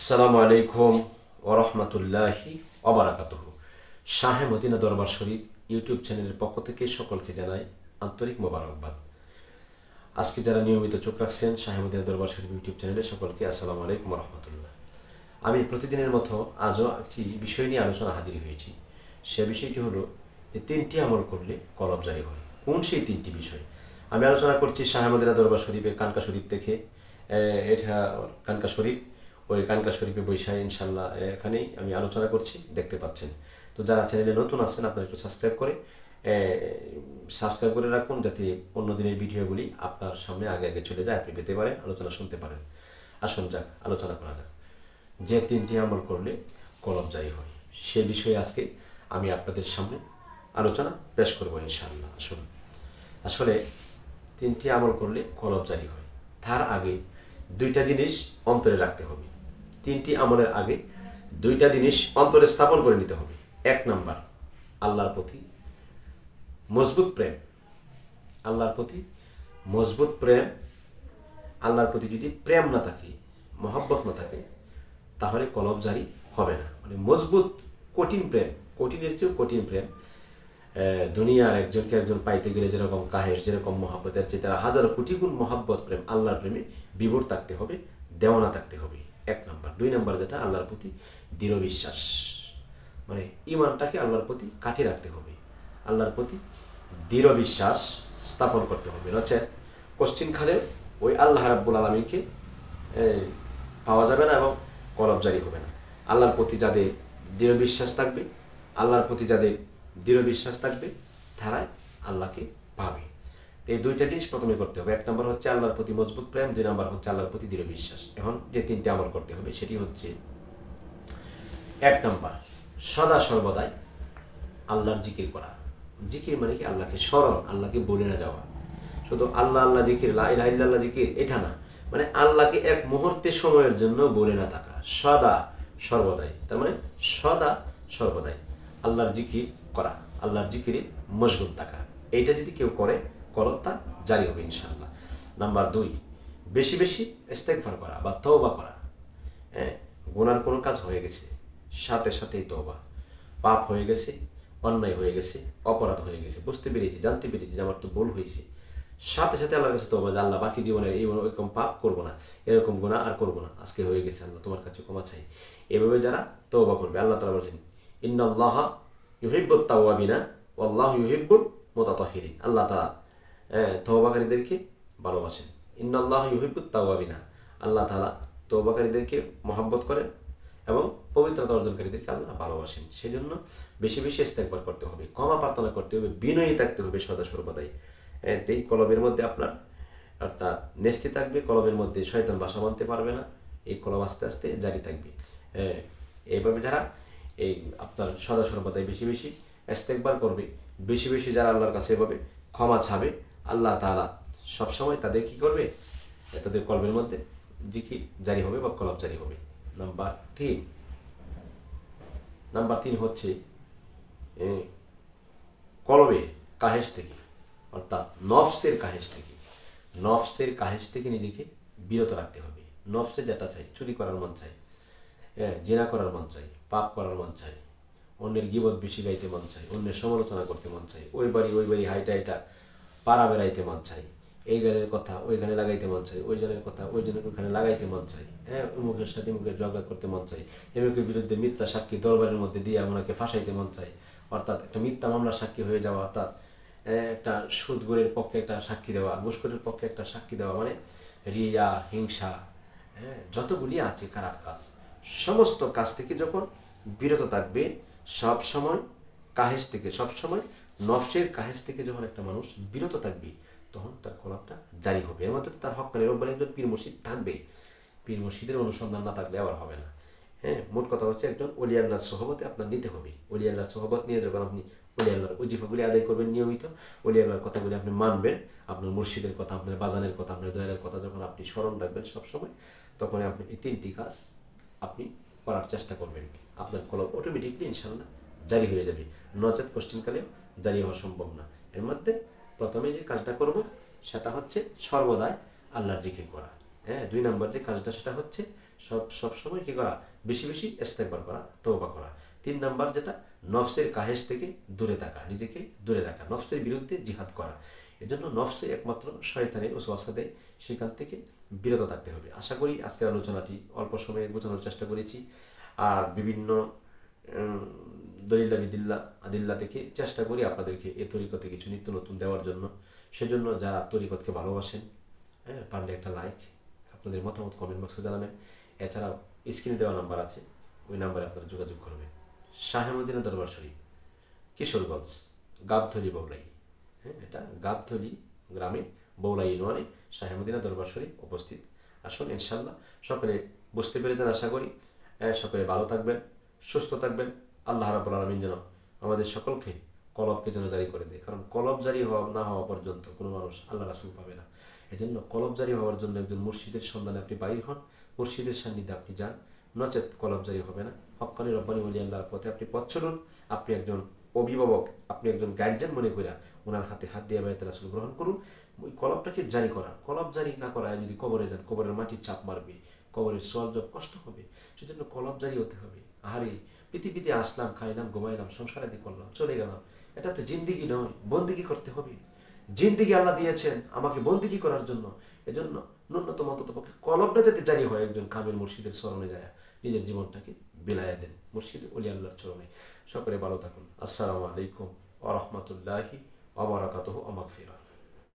আসসালামু আলাইকুম ওরহমতুল্লাহি ওবারাকাতুহু। শাহে মদিনা দরবার শরীফ ইউটিউব চ্যানেলের পক্ষ থেকে সকলকে জানাই আন্তরিক মোবারকবাদ। আজকে যারা নিয়মিত চোখ রাখছেন শাহে মদিনা দরবার শরীফ ইউটিউব চ্যানেলে সকলকে আসসালামু আলাইকুম রহমতুল্লাহ। আমি প্রতিদিনের মতো আজও একটি বিষয় নিয়ে আলোচনা হাজির হয়েছি। সে বিষয়টি হলো যে 3টি আমল করলে কলব জারি হয়। কোন সেই 3টি বিষয় আমি আলোচনা করছি শাহে মদিনা দরবার শরীফের কানকা শরীফ থেকে। এটা কানকা শরীফ, ওই কানকা শরীফে বৈশাখ ইনশাল্লাহ এখানেই আমি আলোচনা করছি, দেখতে পাচ্ছেন। তো যারা চ্যানেলে নতুন আছেন আপনারা একটু সাবস্ক্রাইব করে রাখুন, যাতে অন্য দিনের ভিডিওগুলি আপনার সামনে আগে আগে চলে যায়, আপনি পেতে পারেন, আলোচনা শুনতে পারেন। আসুন যাক, আলোচনা করা যাক যে 3টি আমল করলে কলব জারি হয়। সে বিষয়ে আজকে আমি আপনাদের সামনে আলোচনা পেশ করবো ইনশাআল্লাহ। আসলে 3টি আমল করলে কলব জারি হয়, তার আগে 2টা জিনিস অন্তরে রাখতে হবে। 3টি আমলের আগে 2টা জিনিস অন্তরে স্থাপন করে নিতে হবে। 1 নাম্বার, আল্লাহর প্রতি মজবুত প্রেম। আল্লাহর প্রতি মজবুত প্রেম। আল্লাহর প্রতি যদি প্রেম না থাকে, মহব্বত না থাকে, তাহলে কলব জারি হবে না। মানে মজবুত কঠিন প্রেম, কঠিনের চেয়েও কঠিন প্রেম। দুনিয়ার একজনকে একজন পাইতে গেলে যেরকম কাহের, যেরকম মহাব্বতের চেয়ে তারা হাজারো কোটি গুণ মহাব্বত প্রেম, আল্লাহর প্রেমে বিভোর থাকতে হবে, দেওয়ানা থাকতে হবে। 1 নাম্বার। 2 নাম্বার যেটা, আল্লাহর প্রতি দৃঢ় বিশ্বাস। মানে ইমানটাকে আল্লাহর প্রতি কাঠি রাখতে হবে, আল্লাহর প্রতি দৃঢ় বিশ্বাস স্থাপন করতে হবে। নচেত কোশ্চিনখানে ওই আল্লাহ রাব্বুল আলামিনকে পাওয়া যাবে না এবং কলব জারি হবে না। আল্লাহর প্রতি যাদের দৃঢ় বিশ্বাস থাকবে, আল্লাহর প্রতি যাদের দৃঢ় বিশ্বাস থাকবে, তারাই আল্লাহকে পাবে। তো এই 2টা জিনিস প্রথমে করতে হবে। 1 নম্বর হচ্ছে আল্লাহর প্রতি মজবুত প্রেম, 2 নম্বর হচ্ছে আল্লাহর প্রতি দৃঢ় বিশ্বাস। এখন যে 3টে আমল করতে হবে সেটি হচ্ছে, 1 নম্বর, সদা সর্বদাই আল্লাহর জিকির করা। জিকির মানে কি? আল্লাহকে স্মরণ, আল্লাহকে বলে না যাওয়া। শুধু আল্লাহ আল্লাহ জিকির, লা ইলাহা ইল্লাল্লাহ জিকির, এটা না। মানে আল্লাহকে এক মুহূর্তের সময়ের জন্য বলে না থাকা, সদা সর্বদাই। তার মানে সদা সর্বদাই আল্লাহর জিকির করা, আল্লাহর জিকিরে মশগুল থাকা। এইটা যদি কেউ করে, কলব তার জারি হবে ইনশাআল্লাহ। নাম্বার 2, বেশি বেশি ইস্তেগফার করা বা তওবা করা। গুনার কোনো কাজ হয়ে গেছে, সাথে সাথেই তওবা। পাপ হয়ে গেছে, অন্যায় হয়ে গেছে, অপরাধ হয়ে গেছে, বুঝতে পেরেছি, জানতে পেরেছি যে আমার তো ভুল হয়েছে, সাথে সাথে আল্লাহর কাছে তওবা, যে আল্লাহ বাকি জীবনে এরকম পাপ করবো না, এরকম গুনাহ আর করবো না, আজকে হয়ে গেছে, আল্লাহ তোমার কাছে ক্ষমা চাই। এভাবে যারা তওবা করবে, আল্লাহ তাআলা বলেছেন, ইন্নাল্লাহা ইউহিব্বুত তাওয়াবিনা ওয়াল্লাহু ইউহিব্বুল মুতাতাহহিরিন। আল্লাহ তাআলা তওবাকারীদেরকে ভালোবাসেন। ইন্নাল্লাহা ইউহিব্বুত তাওয়াবিনা, আল্লাহ তাআলা তওবাকারীদেরকে মহব্বত করেন এবং পবিত্রতা অর্জনকারীদেরকে আল্লাহ ভালোবাসেন। সেজন্য বেশি বেশি ইস্তেগফার করতে হবে, ক্ষমা প্রার্থনা করতে হবে, বিনয়ী থাকতে হবে সদা সর্বদাই। এই কলবের মধ্যে আপনার অর্থাৎ নেস্তি থাকবে, কলবের মধ্যে শয়তান বাসা বাঁধতে পারবে না। এই কলব আস্তে আস্তে জারি থাকবে। এইভাবে যারা এই আপনার সদা সর্বদাই বেশি বেশি ইস্তেগফার করবে, বেশি বেশি যারা আল্লাহর কাছে এভাবে ক্ষমা চাবে, আল্লাহ তাআলা সবসময় তাদের কী করবে? তাদের কলবের মধ্যে জিকির জারি হবে বা কলব জারি হবে। নাম্বার 3 হচ্ছে কলবের কাহেশ থেকে, অর্থাৎ নফসের কাহেশ থেকে নিজেকে বিরত রাখতে হবে। নফসে যেটা চাই, চুরি করার মন চাই, জিনা করার মন চাই, পাপ করার মন চাই, অন্যের গীবত বেশি গাইতে মন চাই, অন্যের সমালোচনা করতে মন চাই, ওই বাড়ি হাইটা পাড়া বেড়াইতে মন চাই, এই গানের কথা ওই গানে লাগাইতে মন চাই, ওই জনের কথা ওই জনের ওখানে লাগাইতে মন চাই, অমুকের সাথে মুখে ঝগড়া করতে মন চাই, এমুকের বিরুদ্ধে মিথ্যা সাক্ষী দরবারের মধ্যে দিয়ে ওনাকে ফাঁসাইতে মন চাই, অর্থাৎ একটা মিথ্যা মামলার সাক্ষী হয়ে যাওয়া, অর্থাৎ একটা সুদগরের পক্ষে একটা সাক্ষী দেওয়া, ঘুষখোরের পক্ষে একটা সাক্ষী দেওয়া, মানে রিয়া, হিংসা, যতগুলি আছে খারাপ কাজ, সমস্ত কাজ থেকে যখন বিরত থাকবে, সবসময় কাহেশ থেকে, সবসময় নফসের কাহেশ থেকে যখন একটা মানুষ বিরত থাকবে, তখন তার কলবটা জারি হবে। এর মধ্যে তার হক্কানি রব্বানি একজন পীর মুর্শিদ থাকবে। পীর মুর্শিদের অনুসন্ধান না থাকলে আবার হবে না। মোট কথা হচ্ছে একজন ওলি আল্লাহর সোহবতে আপনার নিতে হবে। ওলি আল্লাহর সোহবত নিয়ে যখন আপনি ওলি আল্লাহর ওজিফাগুলি আদায় করবেন নিয়মিত, ওলি আল্লাহর কথাগুলি আপনি মানবেন, আপনার মুর্শিদের কথা, আপনার বাজানের কথা, আপনার দয়ালের কথা যখন আপনি স্মরণ রাখবেন সবসময়, তখন আপনি এই 3টি কাজ আপনি করার চেষ্টা করবেন, আপনার কলব অটোমেটিকলি ইনশাআল্লাহ জারি হয়ে যাবে। নচেত কোশ্চিনকালে জারি হওয়া সম্ভব না। এর মধ্যে প্রথমে যে কাজটা করব সেটা হচ্ছে সর্বদাই আল্লাহর জিকির করা। 2 নম্বর যে কাজটা সেটা হচ্ছে সবসময় কী করা, বেশি বেশি ইস্তেগফার করা, তওবা করা। 3 নাম্বার যেটা, নফসের কাহেশ থেকে দূরে থাকা, নিজেকে দূরে রাখা, নফসের বিরুদ্ধে জিহাদ করা। এজন্য নফসে একমাত্র শয়তানের ওয়াসওয়াসা দেয়, সেখান থেকে বিরত থাকতে হবে। আশা করি আজকের আলোচনাটি অল্প সময়ে বোঝানোর চেষ্টা করেছি। আর বিভিন্ন দলিল্লা বিদিল্লা আদিল্লা থেকে চেষ্টা করি আপনাদেরকে এ তরিকতে কিছু নিত্য নতুন দেওয়ার জন্য। সেজন্য যারা তরিকতকে ভালোবাসেন, হ্যাঁ, পারলে একটা লাইক, আপনাদের মতামত কমেন্ট বক্সে জানাবেন। এছাড়াও স্ক্রিনে দেওয়া নাম্বার আছে, ওই নাম্বারে আপনারা যোগাযোগ করবেন। শাহে মদিনা দরবার শরীফ, কিশোরগঞ্জ, গাবতলী, বৌলাই। হ্যাঁ, এটা গাবতলী গ্রামে, বৌলাই ইউনিয়নে শাহে মদিনা দরবার শরীফ উপস্থিত। আসুন, ইনশাল্লাহ সকলে বুঝতে পেরেছেন আশা করি। সকলে ভালো থাকবেন, সুস্থ থাকবেন। আল্লাহ রাব্বুল আলামিন যেন আমাদের সকলকে কলবকে যেন জারি করে দেয়, কারণ কলব জারি না হওয়া পর্যন্ত কোনো মানুষ আল্লাহ রাসূল পাবে না। এজন্য কলব জারি হওয়ার জন্য একজন মুর্শিদের সন্ধানে আপনি বাইর হন, মুর্শিদের সান্নিধ্যে আপনি যান, নচেত কলব জারি হবে না। হক্কানি রব্বানি ওলি আল্লাহর পথে আপনি পথ চলুন। আপনি একজন অভিভাবক, আপনি একজন গার্জিয়ান মনে করে ওনার হাতে হাত দিয়ে বায়াতুল রাসূল গ্রহণ করুন। ওই কলবটাকে জারি করা, কলব জারি না করায় যদি কবরে যান, কবরের মাটি চাপ মারবে, কবরের সোয়াল জব কষ্ট হবে। সেজন্য কলব জারি হতে হবে। আহারে, পৃথিবীতে আসলাম, খাইলাম, ঘুমাইলাম, সংসারাদি করলাম, চলে গেলাম, এটা তো জিন্দিগি নয়, বন্দিগি করতে হবে। জিন্দিগি আল্লাহ দিয়েছেন আমাকে বন্দিগি করার জন্য। এজন্য ন্যূনতম অন্ততপক্ষে কলবটা যাতে জারি হয়, একজন কামিল মুর্শিদের চরণে যায় নিজের জীবনটাকে বিলায়া দেন, মুর্শিদ ওলি আল্লাহর চরণে। সকলে ভালো থাকুন। আসসালামু আলাইকুম ওয়া রাহমাতুল্লাহি ওয়া বারাকাতুহু ওয়া মাগফিরাহ।